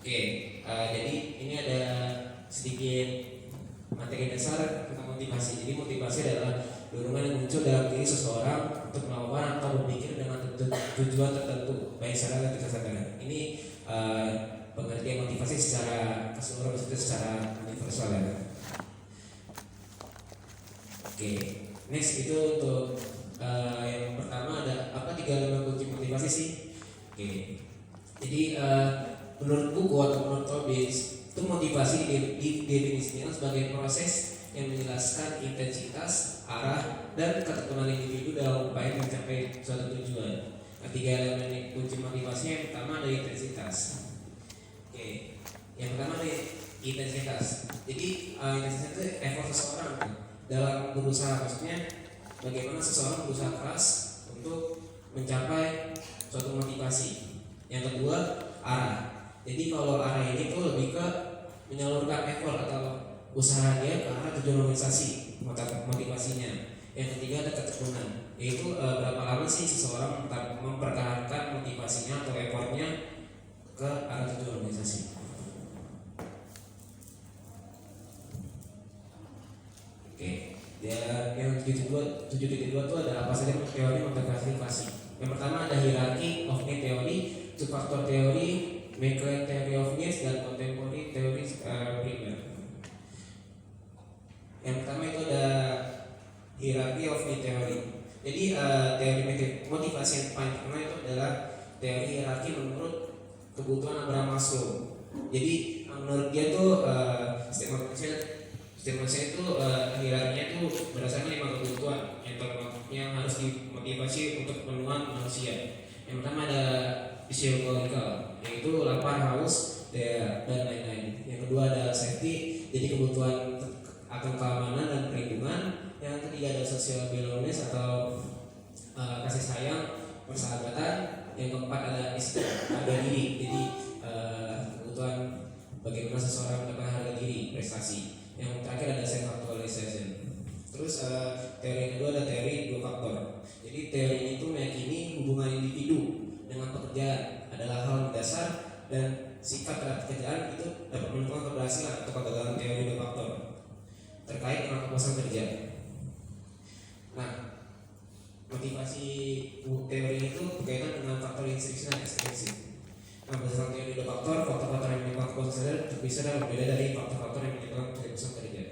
Oke, jadi ini ada sedikit materi dasar tentang motivasi. Jadi motivasi adalah dorongan yang muncul dalam diri seseorang untuk melakukan atau berpikir dengan tujuan tertentu, baik secara dan tidak sadar. Ini pengertian motivasi secara keseluruhan, maksudnya secara universal ya. Oke, next itu untuk yang pertama ada apa 3 elemen kunci motivasi sih? Oke, jadi menurut buku atau menurut Tobis itu motivasi didefinisikan sebagai proses yang menjelaskan intensitas, arah, dan ketekunan individu dalam upaya mencapai suatu tujuan. Nah, 3 elemen kunci motivasi yang pertama ada intensitas. Oke, yang pertama ada intensitas. Jadi intensitas itu effort seseorang dalam berusaha, maksudnya bagaimana seseorang berusaha keras untuk mencapai suatu motivasi. Yang kedua arah. Jadi kalau arah ini tuh lebih ke menyalurkan effort atau usaha dia ke arah tujuan organisasi motivasinya. Yang ketiga ada ketekunan, yaitu berapa lama sih seseorang mempertahankan motivasinya atau effortnya ke arah tujuan organisasi. Oke, ya yang 7.2 itu ada apa saja teori motivasi. Yang pertama ada hierarchy of need theory, two factor theory, McLean theory of needs, dan contemporary theory primer. Yang pertama itu ada hierarchy of need theory. Jadi teori motivasi yang paling terkenal itu adalah teori hierarki menurut kebutuhan Abraham Maslow. Jadi menurut dia tuh sistem manusia itu hierarkinya itu berdasarkan 5 kebutuhan yang harus dimotivasi untuk pemenuhan manusia. Yang pertama ada physiological, yaitu lapar, haus, dan lain-lain. Yang kedua ada safety, jadi kebutuhan akan keamanan dan perlindungan. Yang ketiga ada social belongingness atau kasih sayang, persahabatan. Yang keempat ada harga diri, jadi kebutuhan bagaimana seseorang mendapat harga diri, prestasi. Yang terakhir ada self actualization. Terus teori kedua ada teori 2 faktor. Jadi teori ini itu meyakini hubungan individu dengan pekerjaan adalah hal dasar, dan sikap terhadap pekerjaan itu dapat menentukan keberhasilan atau kegagalan teori 2 faktor terkait dengan kepuasan kerja. Nah, motivasi teori itu berkaitan dengan faktor instruksi dan ekstrinsi. Nah, berdasarkan teori 2 faktor, faktor-faktor yang menyebabkan kepuasan kerja terpisah dan berbeda dari faktor-faktor yang menyebabkan kepuasan kerja.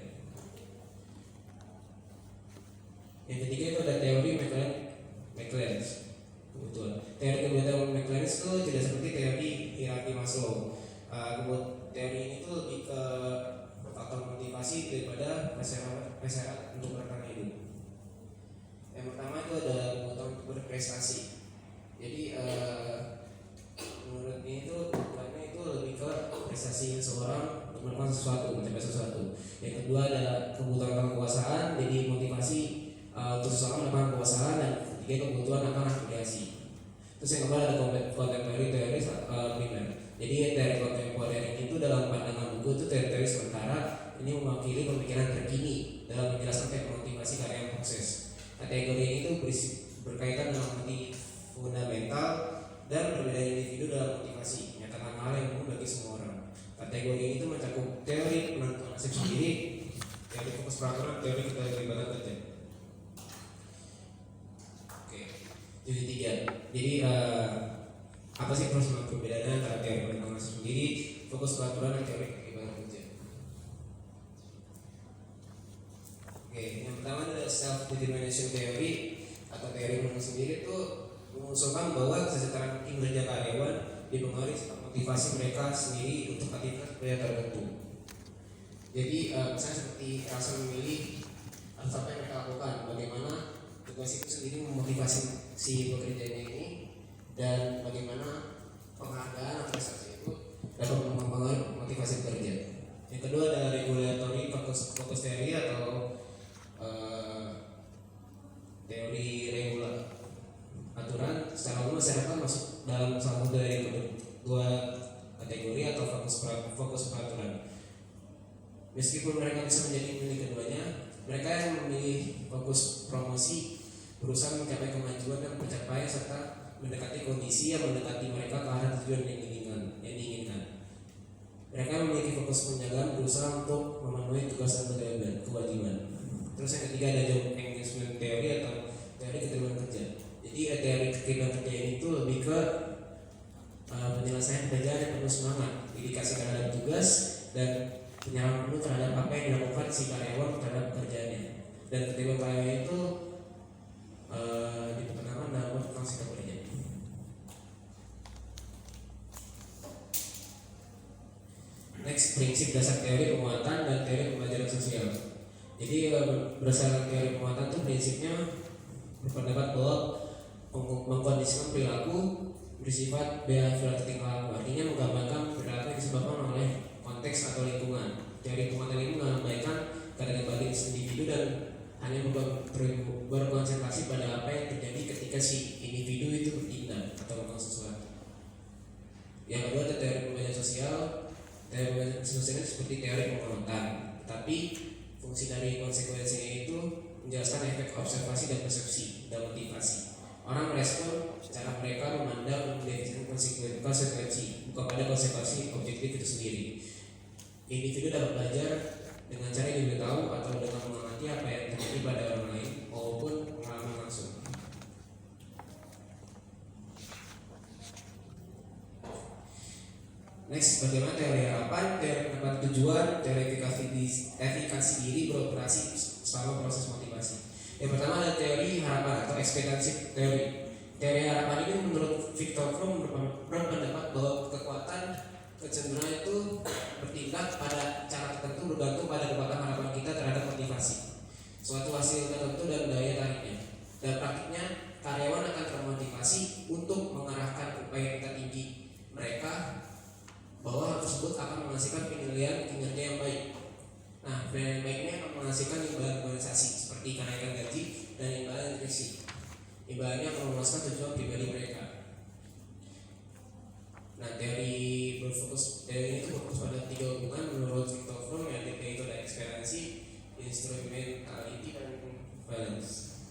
Yang ketiga itu ada teori McLaren. Betul. Teori kebutuhan McLaren itu tidak seperti teori hierarki Maslow. Teori ini tuh lebih ke faktor motivasi daripada prasyarat untuk bertahan hidup. Yang pertama itu ada kebutuhan untuk berprestasi. Jadi menurut ini itu kebutuhannya itu lebih ke prestasi seseorang untuk melakukan sesuatu, mencapai sesuatu. Yang kedua ada kebutuhan kekuasaan, jadi motivasi untuk seseorang mendapatkan kekuasaan. Dan ketiga kebutuhan akan afiliasi. Terus yang kedua ada contemporary teori primer. Jadi teori kontemporer itu dalam pandangan buku itu teori sementara, ini mewakili pemikiran terkini dalam menjelaskan teknik motivasi karya yang proses. Kategori ini itu berkaitan dengan motif fundamental dan perbedaan individu dalam motivasi, menyatakan hal yang umum bagi semua orang. Kategori ini itu mencakup teori penentuan nasib sendiri, teori fokus peraturan, teori keterlibatan kerja. Oke, jadi 3. Jadi apa sih perbedaannya antara teori penentuan nasib sendiri, fokus peraturan, dan teori keterlibatan kerja? Oke, yang pertama adalah self determination theory atau teori mengenai sendiri itu mengusulkan bahwa kesejahteraan kinerja karyawan dipengaruhi motivasi mereka sendiri untuk aktivitas kerja tertentu. Jadi misalnya seperti rasa memilih atau apa yang mereka lakukan, bagaimana tugas itu sendiri memotivasi si pekerjanya ini, dan bagaimana penghargaan atau prestasi itu dapat mempengaruhi motivasi bekerja. Yang kedua ada regulatory focus theory atau teori regular aturan. Secara umum masyarakat masuk dalam salah satu dari kedua kategori atau fokus peraturan. Meskipun mereka bisa menjadi milik keduanya, mereka yang memilih fokus promosi berusaha mencapai kemajuan dan pencapaian serta mendekati kondisi yang mendekati mereka ke arah tujuan yang diinginkan. Mereka memiliki fokus penjagaan berusaha untuk memenuhi tugas dan kewajiban. Terus yang ketiga ada job engagement theory atau teori keterlibatan kerja. Jadi teori keterlibatan kerja ini tuh lebih ke penyelesaian pekerjaan yang penuh semangat, dedikasi terhadap tugas, dan penyerahan penuh terhadap apa yang dilakukan si karyawan terhadap pekerjaannya. Dan keterlibatan karyawan itu diperkenalkan dalam konsep kerja. Next, prinsip dasar teori penguatan dan teori pembelajaran sosial. Jadi berdasarkan teori penguatan itu prinsipnya berpendapat bahwa mengkondisikan perilaku bersifat behavioral tingkah laku, artinya menggambarkan perilaku yang disebabkan oleh konteks atau lingkungan. Teori penguatan ini mengabaikan keadaan bagi individu dan hanya berkonsentrasi pada apa yang terjadi ketika si individu itu bertindak atau melakukan sesuatu. Yang kedua ada teori pembelajaran sosial. Teori pembelajaran sosial seperti teori penguatan, tapi fungsi dari konsekuensinya itu menjelaskan efek observasi dan persepsi dan motivasi. Orang merespon cara mereka memandang dan mendefinisikan konsekuensi, bukan pada konsekuensi objektif itu sendiri. Individu dapat belajar dengan cara yang diberitahu atau dengan mengamati apa yang terjadi pada orang lain maupun pengalaman langsung. Next, bagaimana teori harapan, teori pendapat tujuan, teori efikasi diri beroperasi selama proses motivasi. Yang pertama ada teori harapan atau ekspektasi teori. Teori harapan ini menurut Viktor Fromm berpendapat bahwa kekuatan kecenderungan itu bertindak pada cara tertentu bergantung pada kekuatan harapan kita terhadap motivasi, suatu hasil tertentu dan daya tariknya. Dan praktiknya karyawan akan termotivasi untuk mengarahkan upaya tingkat tinggi mereka bahwa hal tersebut akan menghasilkan penilaian kinerja yang baik. Nah, penilaian baik ini akan menghasilkan imbalan organisasi seperti kenaikan gaji dan imbalan direksi. Imbalannya akan memuaskan tujuan pribadi mereka. Nah, teori ini itu fokus pada 3 hubungan menurut Viktor Fromm, yaitu ada ekspektasi, instrumentality, dan balance.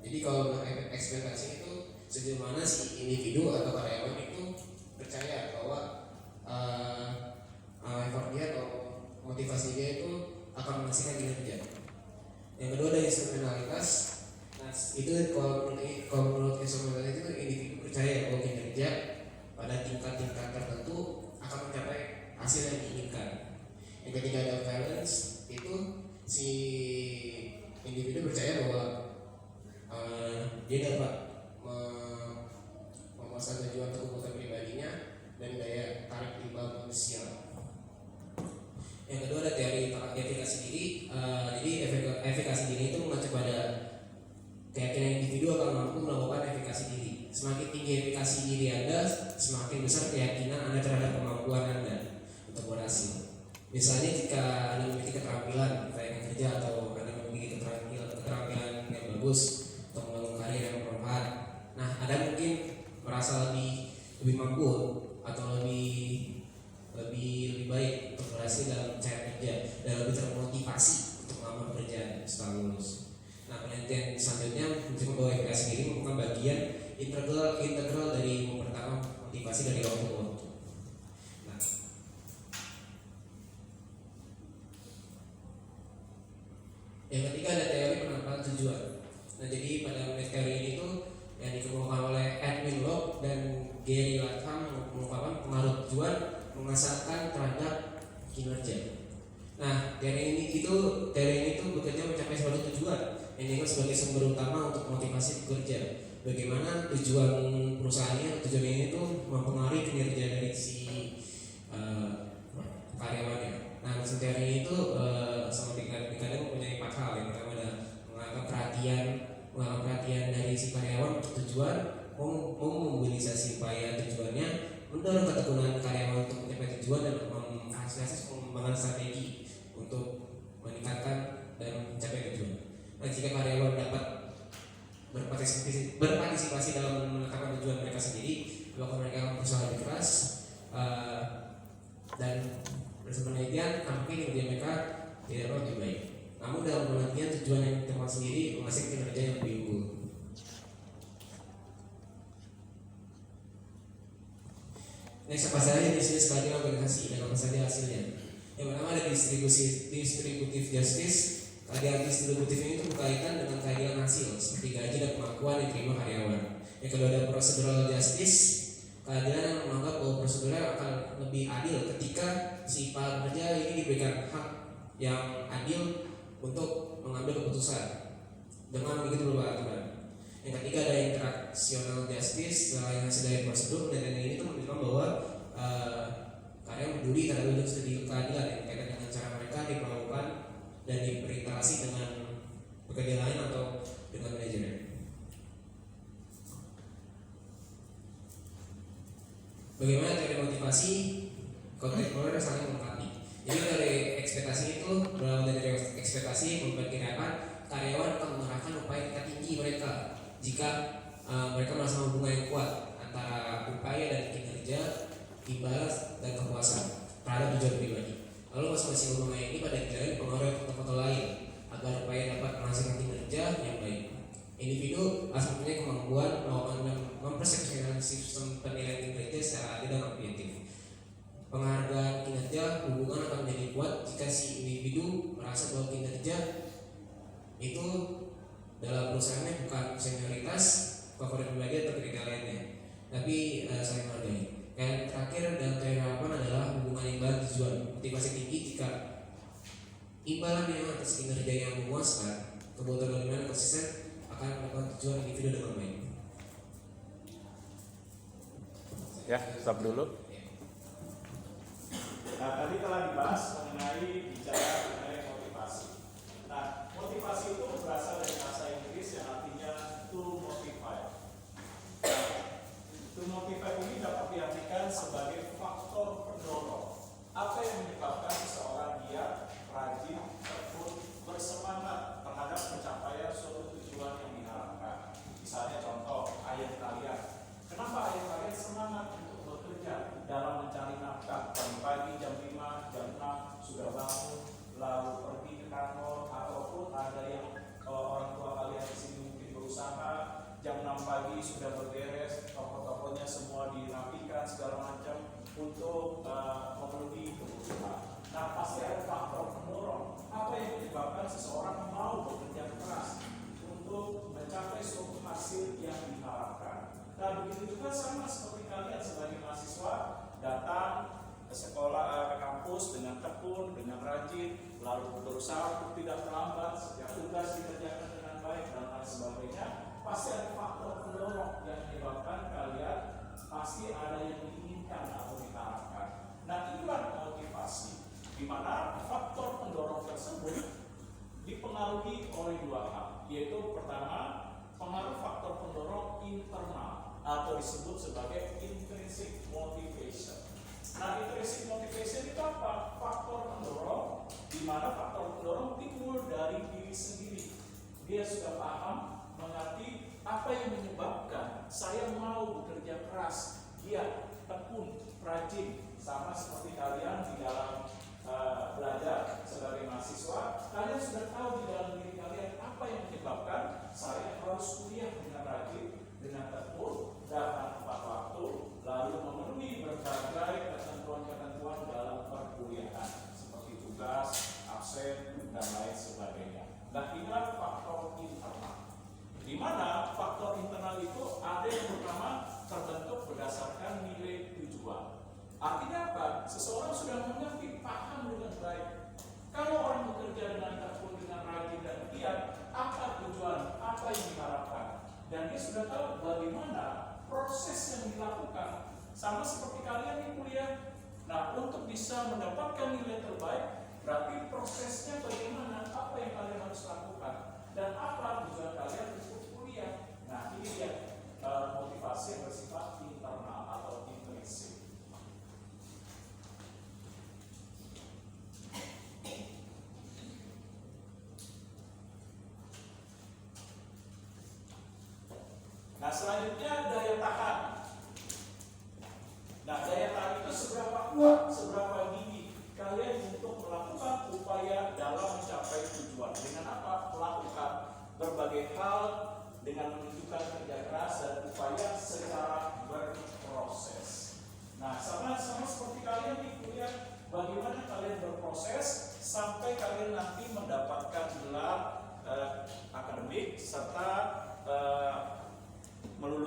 Jadi kalau ekspektasi itu sejauh mana si individu atau karyawan itu percaya bahwa effort dia atau motivasi dia itu akan menghasilkan kinerja. Yang kedua ada instrumentalitas. Nah, itu kalau menurut instrumentalitas itu individu percaya bahwa kinerja pada tingkat-tingkat tertentu akan mencapai hasil yang diinginkan. Yang ketiga ada balance, itu si individu percaya bahwa dia dapat memuaskan tujuan atau kebutuhan pribadinya dan daya tarik timbal manusia. Yang kedua ada teori efikasi diri. Jadi efikasi diri itu mengacu pada keyakinan individu akan mampu melakukan efikasi diri. Semakin tinggi efikasi diri Anda, semakin besar keyakinan Anda terhadap kemampuan Anda untuk berhasil. Misalnya jika Anda memiliki keterampilan baik kerja atau Anda memiliki keterampilan yang bagus untuk membangun karir yang bermanfaat, nah Anda mungkin merasa lebih mampu atau lebih baik untuk berhasil dalam mencari kerja dan lebih termotivasi untuk melamar pekerjaan setelah lulus. Nah, penelitian selanjutnya menunjukkan bahwa efikasi diri merupakan bagian integral dari mempertahankan motivasi dari waktu ke waktu. Nah, yang ketiga ada teori penerapan tujuan. Nah, jadi pada teori ini tuh yang dikemukakan oleh Edwin Locke dan Gary Latham mengungkapkan pengaruh tujuan mengasahkan terhadap kinerja. Nah, teori ini tuh bekerja mencapai suatu tujuan yang dianggap sebagai sumber utama untuk motivasi bekerja. Bagaimana tujuan perusahaannya, tujuan ini tuh mempengaruhi kinerja dari si karyawannya. Nah, maksud teori itu sama dikadang mempunyai 4 hal. Yang pertama ada menganggap perhatian dari si karyawan untuk tujuan, memobilisasi upaya tujuannya, mendorong ketekunan karyawan untuk mencapai tujuan dan memfasilitasi pengembangan strategi untuk meningkatkan dan mencapai tujuan. Nah, jika karyawan dapat berpartisipasi dalam menetapkan tujuan mereka sendiri, maka mereka akan berusaha lebih keras dan berdasarkan penelitian tampaknya kinerja mereka tidak lebih baik. Namun dalam penelitian tujuan yang ditentukan sendiri menghasilkan kinerja yang lebih unggul. Next apa saja jenis keadilan organisasi dan apa saja hasilnya? Yang pertama ada distributive justice. Keadilan distributif ini itu berkaitan dengan keadilan hasil seperti gaji dan pengakuan yang diterima karyawan. Yang kedua ada procedural justice. Keadilan yang menganggap bahwa prosedurnya akan lebih adil ketika si pekerja ini diberikan hak yang adil untuk mengambil keputusan dengan begitu beberapa aturan. Yang ketiga ada interactional justice. Selain hasil dari prosedur, penelitian ini tuh menunjukkan bahwa karya peduli terhadap studi keadilan yang berkaitan dengan cara mereka diperlakukan dan berinteraksi dengan pekerja lain atau dengan manajernya. Bagaimana teori motivasi? Kontemporer saling melengkapi. Jadi dari ekspektasi itu berawal dari ekspektasi memperkirakan karyawan akan mengerahkan upaya tingkat tinggi mereka jika mereka merasa hubungan yang kuat antara upaya dan kinerja, imbalan dan kepuasan terhadap tujuan pribadi. Lalu masing-masing hubungan ini pada dijalani pengaruh faktor lain agar upaya dapat menghasilkan kinerja yang baik. Individu harus mempunyai kemampuan melakukan dan mempersepsikan sistem penilaian kinerja secara adil dan objektif. Penghargaan kinerja hubungan akan menjadi kuat jika si individu merasa bahwa kinerja itu dalam perusahaannya bukan senioritas, favorit pribadi atau kriteria lainnya, tapi saling menghargai. Dan terakhir dalam teori harapan adalah hubungan imbalan tujuan. Motivasi tinggi jika imbalan yang atas kinerja yang memuaskan, kebutuhan dominan konsisten akan melakukan tujuan individu dengan baik. Ya, stop dulu. Nah, tadi telah dibahas bicara mengenai motivasi. Nah, motivasi itu berasal dari bahasa Inggris yang artinya to motivate. To motivate ini dapat diartikan sebagai faktor pendorong. Apa yang menyebabkan seseorang giat, rajin, tekun, bersemangat terhadap pencapaian suatu tujuan yang diharapkan. Misalnya contoh, ayah kalian. Kenapa ayah kalian semangat untuk bekerja dalam mencari nafkah? Pagi-pagi jam 5, jam 6 sudah bangun, lalu pergi ke kantor, ataupun ada yang orang tua kalian di sini mungkin berusaha jam 6 pagi sudah berberes, toko-tokonya semua dirapikan segala macam untuk memenuhi kebutuhan. Nah, pasti ada faktor pendorong. Apa yang menyebabkan seseorang mau bekerja keras untuk mencapai suatu hasil yang diharapkan? Nah, begitu juga sama seperti kalian sebagai mahasiswa datang ke sekolah, ke kampus dengan tekun, dengan rajin, lalu berusaha untuk tidak terlambat, setiap tugas dikerjakan dengan baik dan lain sebagainya. Pasti ada faktor pendorong yang menyebabkan kalian pasti ada yang diinginkan atau diharapkan. Nah, inilah motivasi, di mana faktor pendorong tersebut dipengaruhi oleh dua hal, yaitu pertama, pengaruh faktor pendorong internal atau disebut sebagai intrinsic motivation. Nah, intrinsic motivation itu apa? Faktor pendorong, di mana faktor pendorong timbul dari diri sendiri. Dia sudah paham, mengerti apa yang menyebabkan saya mau bekerja keras, giat, tekun, rajin, sama seperti kalian di dalam belajar sebagai mahasiswa. Kalian sudah tahu di dalam diri kalian apa yang menyebabkan saya harus kuliah dengan rajin, dengan tekun, datang tepat waktu, lalu memenuhi berbagai ketentuan-ketentuan dalam perkuliahan seperti tugas, absen, dan lain sebagainya. Nah, inilah faktor internal, di mana faktor internal itu ada yang pertama terbentuk berdasarkan nilai tujuan. Artinya apa? Seseorang sudah mengerti, paham dengan baik. Kalau orang bekerja dengan tekun, dengan rajin dan giat, apa tujuan, apa yang diharapkan, dan dia sudah tahu bagaimana proses yang dilakukan. Sama seperti kalian di kuliah. Nah, untuk bisa mendapatkan nilai terbaik, berarti prosesnya bagaimana, apa yang kalian harus lakukan, dan apa tujuan kalian untuk kuliah. Nah, ini dia motivasi yang bersifat internal atau intrinsik. Nah, selanjutnya daya tahan. Nah, daya tahan itu seberapa kuat, seberapa gigih kalian untuk melakukan upaya dalam mencapai tujuan. Dengan apa? Melakukan berbagai hal dengan menunjukkan kerja keras dan upaya secara berproses. Nah, sama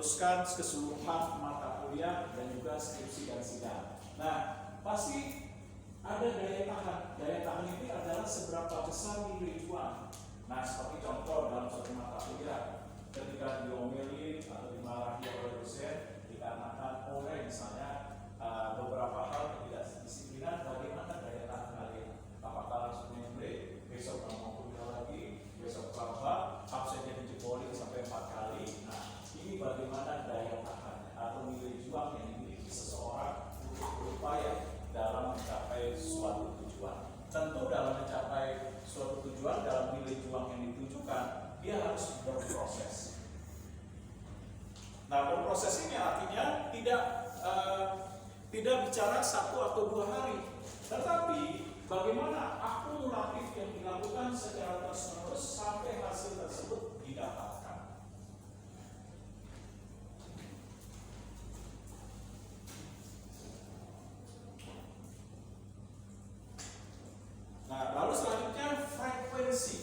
meneruskan keseluruhan mata kuliah dan juga skripsi dan sidang. Nah, pasti ada daya tahan. Daya tahan ini adalah seberapa besar nilai juang. Nah, seperti contoh dalam suatu mata kuliah, ketika diomelin atau dimarahi oleh dosen dikarenakan oleh misalnya beberapa hal ketidakdisiplinan, bagaimana daya tahan kalian? Apakah langsung break, besok nggak mau kuliah lagi, besok kelapa, absennya dijebolin sampai 4 kali? Nah, ini bagaimana daya tahan atau nilai juang yang dimiliki seseorang untuk berupaya dalam mencapai suatu tujuan. Tentu dalam mencapai suatu tujuan, dalam nilai juang yang ditujukan, dia harus berproses. Nah, berproses ini artinya tidak bicara 1 atau 2 hari, tetapi bagaimana akumulatif yang dilakukan secara terus-menerus sampai hasil tersebut didapatkan. Nah, lalu selanjutnya frekuensi.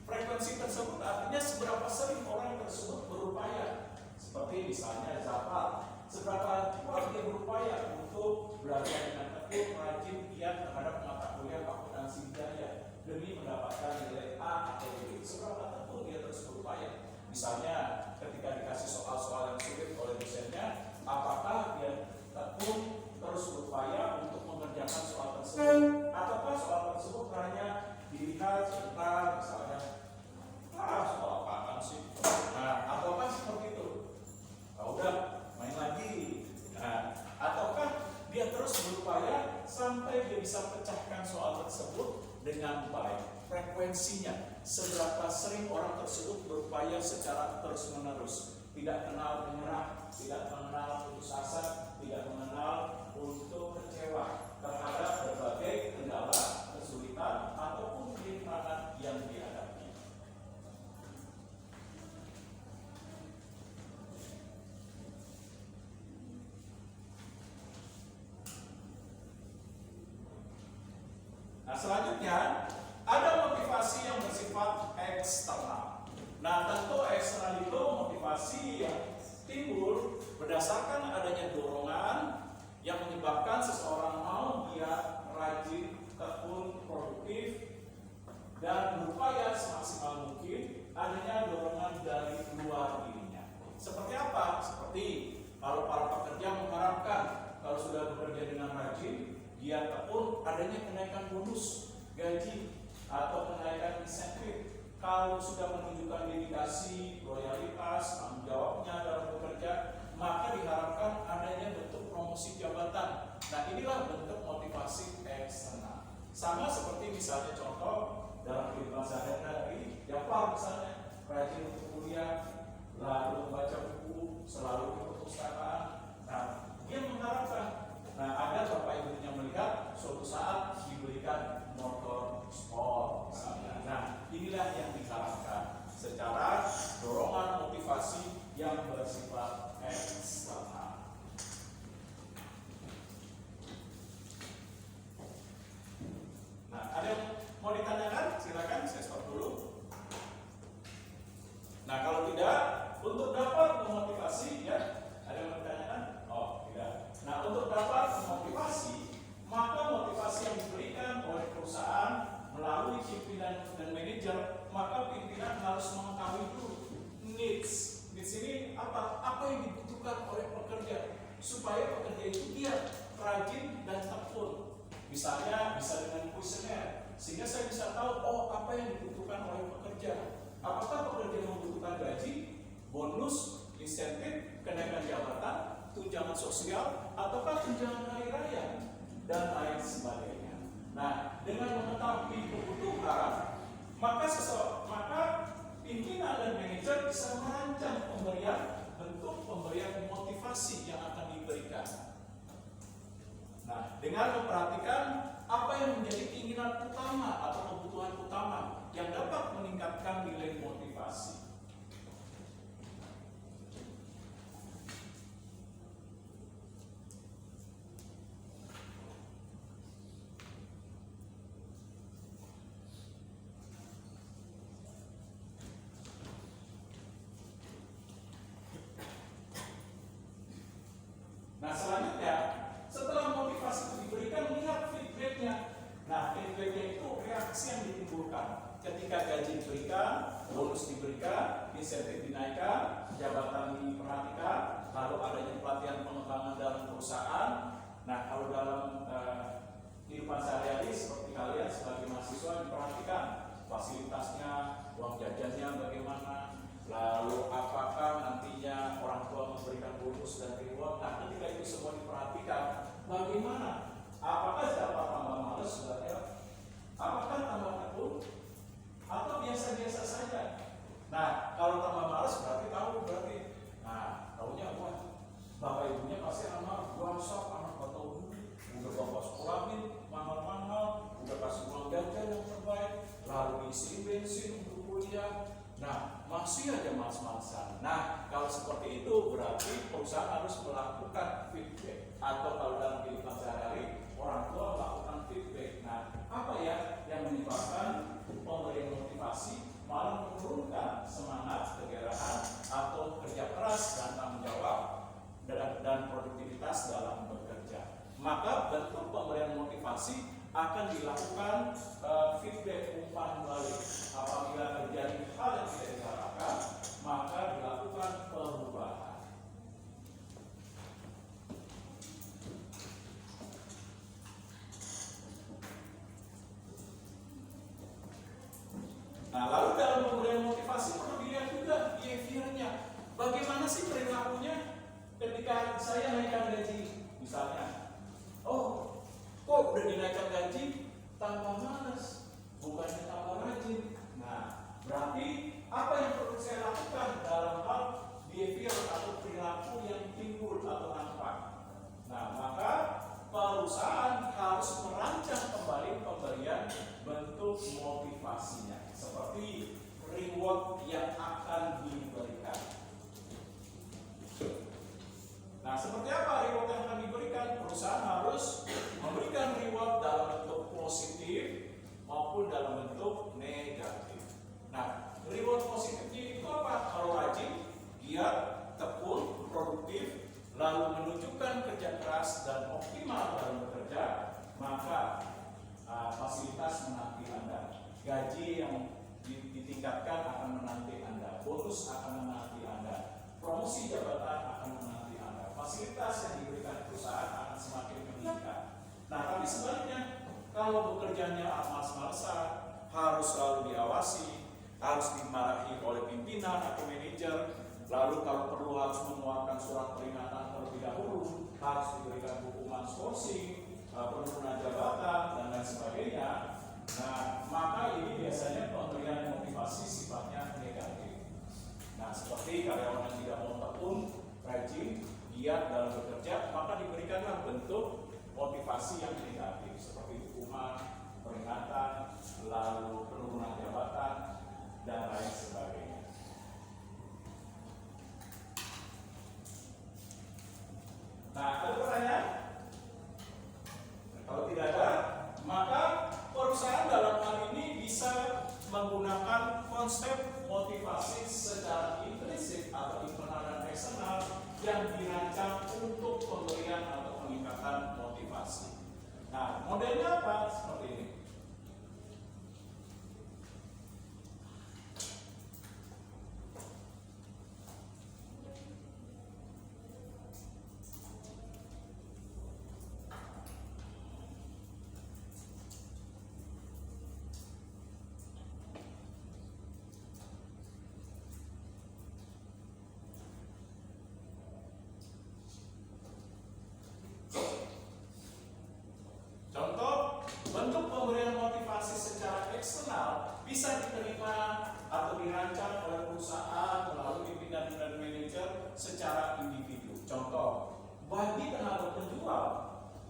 Frekuensi tersebut artinya seberapa sering orang tersebut berupaya. Seperti misalnya Zafar, seberapa kuat dia berupaya untuk belajar dengan tekun, rajin, giat terhadap mata kuliah akuntansi biaya demi mendapatkan nilai A atau B. Seberapa tekun dia terus berupaya. Misalnya ketika dikasih soal-soal yang sulit oleh dosennya, apakah dia tekun terus berupaya untuk mengerjakan soal tersebut, ataukah soal tersebut hanya dilihat sebentar, misalnya soal apaan sih? Nah, ataukah seperti itu? Nah, udah main lagi. Nah, ataukah dia terus berupaya sampai dia bisa pecahkan soal tersebut dengan baik? Frekuensinya, seberapa sering orang tersebut berupaya secara terus-menerus, tidak kenal menyerah, tidak mengenal putus asa, tidak mengenal untuk kecewa terhadap berbagai kendala, kesulitan ataupun rintangan yang dihadapi. Nah, selanjutnya ada motivasi yang bersifat eksternal. Nah, tentu eksternal itu motivasi yang timbul berdasarkan adanya dorongan yang menyebabkan seseorang mau giat, rajin, tekun, produktif, dan berupaya semaksimal mungkin. Adanya dorongan dari luar dirinya. Seperti apa? Seperti kalau para pekerja mengharapkan kalau sudah bekerja dengan rajin, giat, tekun, adanya kenaikan bonus, gaji, atau kenaikan insentif. Kalau sudah menunjukkan dedikasi, loyalitas, tanggung jawabnya dalam bekerja, maka diharapkan adanya bentuk promosi jabatan. Nah, inilah bentuk motivasi eksternal. Sama seperti misalnya contoh dalam kehidupan sehari-hari, Jafar misalnya rajin untuk kuliah, lalu membaca buku, selalu ke perpustakaan. Nah, dia mengharapkan, agar bapak ibunya melihat suatu saat diberikan motor sport misalnya. Nah, inilah yang diharapkan secara dorongan motivasi yang bersifat eksternal. Nah, ada yang mau ditanyakan? Silakan, saya stop dulu. Nah, kalau tidak, untuk dapat memotivasi, ya, ada yang mau ditanyakan? Oh, tidak. Nah, untuk dapat memotivasi, maka motivasi yang diberikan oleh perusahaan melalui pimpinan dan manajer, maka pimpinan harus mengetahui dulu needs. Needs ini apa? Apa yang dibutuhkan oleh pekerja supaya pekerja itu giat, rajin, dan tekun. Misalnya bisa dengan kuesioner, sehingga saya bisa tahu apa yang dibutuhkan oleh pekerja. Apakah pekerja membutuhkan gaji, bonus, insentif, kenaikan jabatan, tunjangan sosial, ataukah tunjangan hari raya, dan lain sebagainya. Nah, dengan mengetahui kebutuhan, maka pimpinan dan manajer bisa merancang bentuk pemberian motivasi yang akan diberikan. Nah, dengan memperhatikan apa yang menjadi keinginan utama atau kebutuhan utama yang dapat meningkatkan nilai motivasi. yang ditimbulkan ketika gaji diberikan, bonus diberikan, insentif dinaikkan, jabatan diperhatikan, lalu adanya pelatihan pengembangan dalam perusahaan. Nah, kalau dalam kehidupan sehari-hari seperti kalian sebagai mahasiswa diperhatikan fasilitasnya, uang jajannya bagaimana, lalu apakah nantinya orang tua memberikan bonus dan reward. Nah, ketika itu semua diperhatikan, bagaimana? Apakah dapat tambah males sebenarnya? Apakah tambah tekun? Atau biasa-biasa saja? Nah, kalau tambah males berarti berarti. Nah, tahunya wah, bapak ibunya pasti anak WhatsApp, anak atau udah bapak sekolahin mahal-mahal, udah kasih uang jajan yang terbaik, lalu isi bensin untuk kuliah. Nah, masih aja males-malesan. Nah, kalau seperti itu berarti perusahaan harus melakukan feedback, atau kalau dalam kehidupan sehari-hari orang tua melakukan feedback. Nah, apa ya yang menyebabkan pemberian motivasi malah menurunkan semangat, kegairahan, atau kerja keras dan tanggung jawab dan produktivitas dalam bekerja? Maka bentuk pemberian motivasi akan dilakukan feedback, umpan balik. Apabila terjadi hal yang tidak diharapkan, maka dilakukan perubahan. Nah, lalu dalam pemberian motivasi perlu dilihat juga behaviornya. Bagaimana sih perilakunya ketika saya naikkan gaji, misalnya? Oh, kok udah dinaikkan gaji tambah malas, bukannya tambah rajin. Nah, berarti apa yang perlu saya lakukan dalam hal behavior atau perilaku yang timbul atau nampak? Nah, maka perusahaan harus merancang kembali pemberian bentuk motivasinya, seperti reward yang akan diberikan. Nah, seperti apa reward yang akan diberikan? Perusahaan harus memberikan reward dalam bentuk positif maupun dalam bentuk negatif. Nah, reward positifnya itu apa? Kalau rajin, giat, tekun, produktif, lalu menunjukkan kerja keras dan optimal dalam bekerja, maka fasilitas menanti Anda. Gaji yang ditingkatkan akan menanti Anda. Bonus akan menanti Anda. Promosi jabatan akan menanti Anda. Fasilitas yang diberikan perusahaan akan semakin meningkat. Nah, tapi sebaliknya, kalau bekerjanya malas-malasan, harus selalu diawasi, harus dimarahi oleh pimpinan atau manajer, lalu kalau perlu harus mengeluarkan surat peringatan terlebih dahulu, harus diberikan hukuman skorsing, penurunan jabatan, dan lain sebagainya. Nah, maka ini biasanya pemberian motivasi sifatnya negatif. Nah, seperti karyawan yang tidak mau tekun, rajin, giat dalam bekerja, maka diberikanlah bentuk motivasi yang negatif, seperti hukuman, peringatan, lalu penurunan jabatan, dan lain sebagainya. Nah, ada pertanyaan? Kalau tidak ada, maka perusahaan dalam hal ini bisa menggunakan konsep motivasi secara intrinsik atau internal dan eksternal yang dirancang untuk pemberian atau peningkatan motivasi. Nah, modelnya apa? Seperti ini. Contoh, bentuk pemberian motivasi secara eksternal bisa diterima atau dirancang oleh perusahaan melalui pimpinan dan manajer secara individu. Contoh, bagi tenaga penjual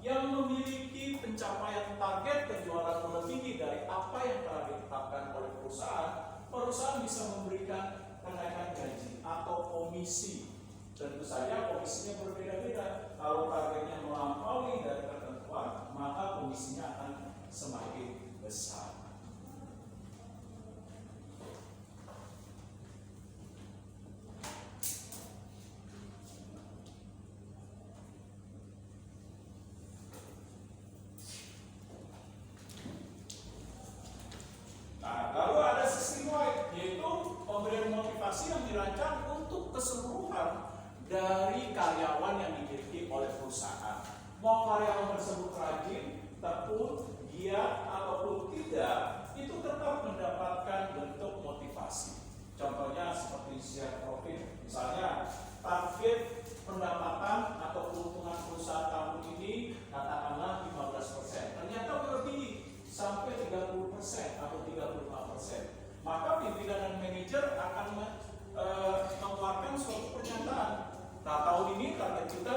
yang memiliki pencapaian target penjualan melebihi dari apa yang telah ditetapkan oleh perusahaan, perusahaan bisa memberikan kenaikan gaji atau komisi. Tentu saja komisinya berbeda-beda. Kalau targetnya melampaui dari ketentuan, maka komisinya akan semakin besar. perusahaan. Mau karyawan tersebut rajin, tekun, giat ataupun tidak, itu tetap mendapatkan bentuk motivasi. Contohnya seperti share profit, misalnya target pendapatan atau keuntungan perusahaan tahun ini katakanlah 15%, ternyata melebihi sampai 30% atau 35%, maka pimpinan dan manajer akan mengeluarkan suatu pernyataan. Nah, tahun ini target kita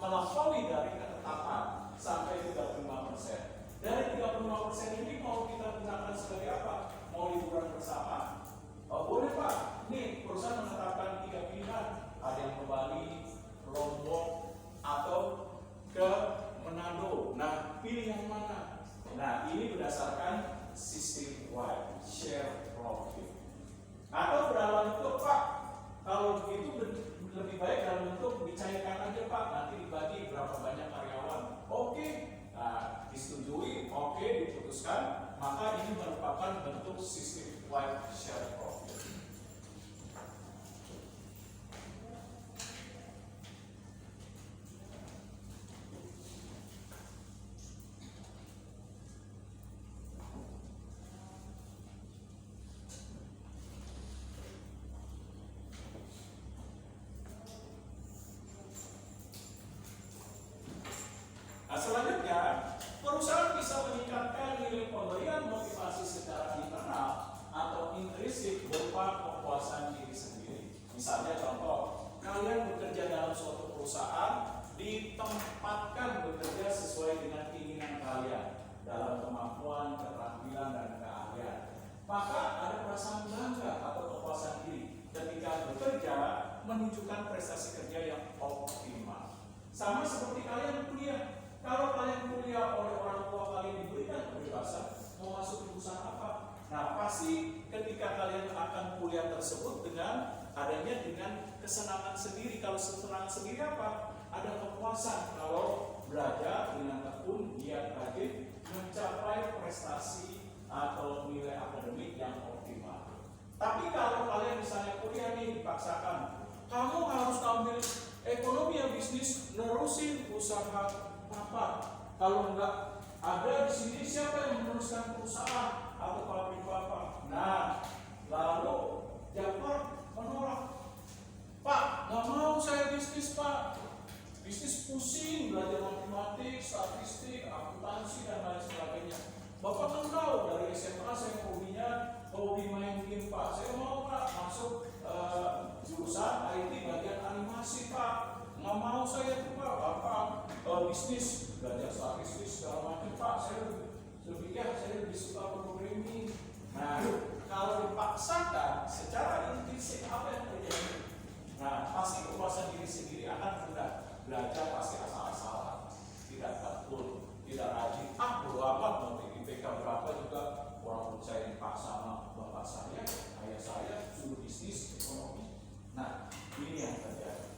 melampaui dari ketetapan sampai 35%. Dari 35% ini mau kita gunakan sebagai apa? Mau liburan bersama? Oh, boleh Pak. Nih, perusahaan menetapkan 3 pilihan. Ada yang ke Bali, Lombok, atau ke Manado. Nah, pilih yang mana? Nah, ini berdasarkan sistem wide share profit. Atau dalam bentuk, Pak, kalau begitu lebih baik dalam bentuk dicairkan aja Pak, nanti dibagi berapa banyak karyawan. Oke, nah, disetujui, oke, diputuskan, maka ini merupakan bentuk sistem wide share profit. Nah, selanjutnya, perusahaan bisa meningkatkan nilai pemberian motivasi secara internal atau intrinsik berupa kepuasan diri sendiri. Misalnya contoh, kalian bekerja dalam suatu perusahaan, ditempatkan bekerja sesuai dengan keinginan kalian dalam kemampuan, keterampilan, dan keahlian. Maka ada perasaan bangga atau kepuasan diri ketika bekerja menunjukkan prestasi kerja yang optimal. Sama seperti kalian kuliah. Kalau kalian kuliah oleh orang tua kalian diberikan kebebasan mau masuk jurusan apa, nah pasti ketika kalian akan kuliah tersebut dengan kesenangan sendiri. Kalau kesenangan sendiri apa? Ada kepuasan kalau belajar dengan tekun, giat, rajin, mencapai prestasi atau nilai akademik yang optimal. Tapi kalau kalian misalnya kuliah nih dipaksakan, kamu harus ambil ekonomi yang bisnis, nerusin usaha apa? Kalau enggak ada di sini siapa yang meneruskan perusahaan atau pabrik apa? Nah, lalu Jafar menolak. Pak, nggak mau saya bisnis Pak. Bisnis pusing, belajar matematik, statistik, akuntansi dan lain sebagainya. Bapak kan tahu dari SMA saya hobi main game Pak. Saya mau Pak masuk jurusan IT bagian animasi Pak. Nggak mau saya itu Pak, Bapak bisnis, belajar statistik segala macam Pak. Saya lebih suka programming. Nah, kalau dipaksakan secara intrinsik apa yang terjadi? Nah, pasti kepuasan diri sendiri akan mudah. Belajar pasti asal-asalan, tidak tekun, tidak rajin. Bodo amat mau IPK berapa juga orang saya dipaksa sama bapak saya, ayah saya suruh bisnis ekonomi. Nah, ini yang terjadi.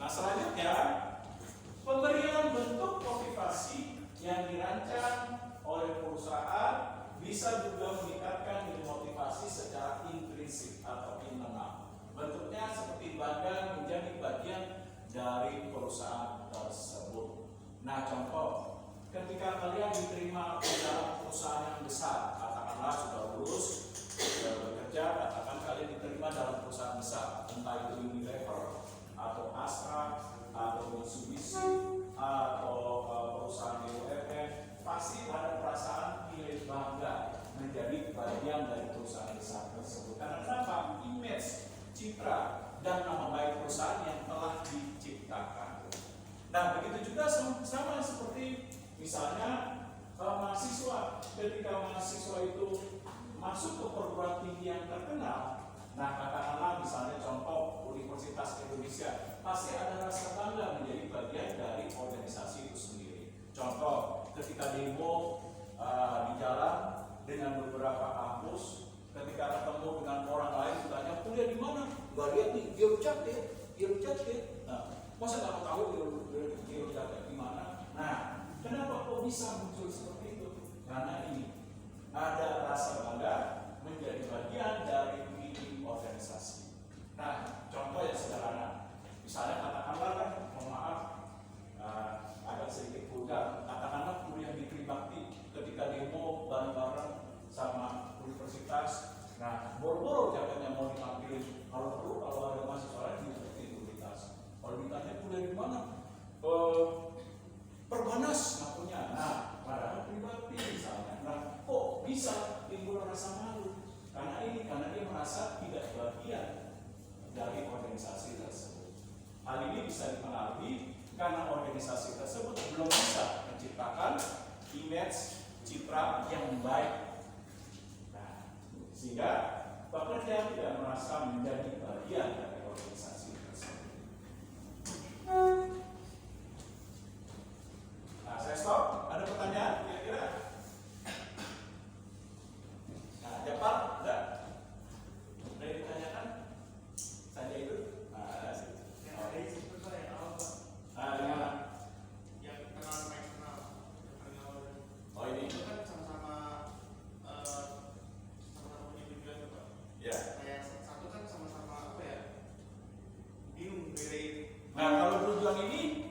Nah, selanjutnya, pemberian bentuk motivasi yang dirancang oleh perusahaan bisa juga meningkatkan nilai motivasi secara intrinsik atau internal. Bentuknya seperti bangga menjadi bagian dari perusahaan tersebut. Nah, contoh, ketika kalian diterima dalam perusahaan yang besar, katakanlah sudah lulus bekerja, katakan kalian diterima dalam perusahaan besar, entah itu Unilever atau Astra atau Mitsubishi atau perusahaan BUMN, pasti ada perasaan nilai bangga menjadi bagian dari perusahaan besar tersebut. Karena kenapa? Image, citra, dan nama baik perusahaan yang telah diciptakan. Nah, begitu juga sama seperti misalnya mahasiswa. Ketika mahasiswa itu masuk ke perguruan tinggi yang terkenal, nah katakanlah misalnya contoh Universitas Indonesia, pasti ada rasa bangga menjadi bagian dari organisasi itu sendiri. Contoh, ketika demo di jalan dengan beberapa kampus, ketika ketemu dengan orang lain, ditanya kuliah di mana? Nggak lihat nih, Yogyakarta. Nah, masa nggak tahu Yogyakarta di mana? Nah, kenapa kok bisa muncul seperti itu? Karena ini ada rasa bangga menjadi bagian dari meeting organisasi. Nah, contoh yang sederhana, misalnya katakanlah kan, mohon maaf, agak sedikit vulgar, katakanlah kuliah di Trisakti ketika demo bareng-bareng sama universitas. Nah, boro-boro jaketnya mau ditampilin, kalau perlu kalau ada mahasiswa lain di universitas. Kalau ditanya kuliah di mana? Perbanas ngakunya. Nah, padahal pribadi misalnya. Nah, kok bisa timbul rasa malu? Karena dia merasa tidak bagian dari organisasi tersebut. Hal ini bisa dipengaruhi karena organisasi tersebut belum bisa menciptakan image citra yang baik. Nah, sehingga pekerja tidak merasa menjadi bagian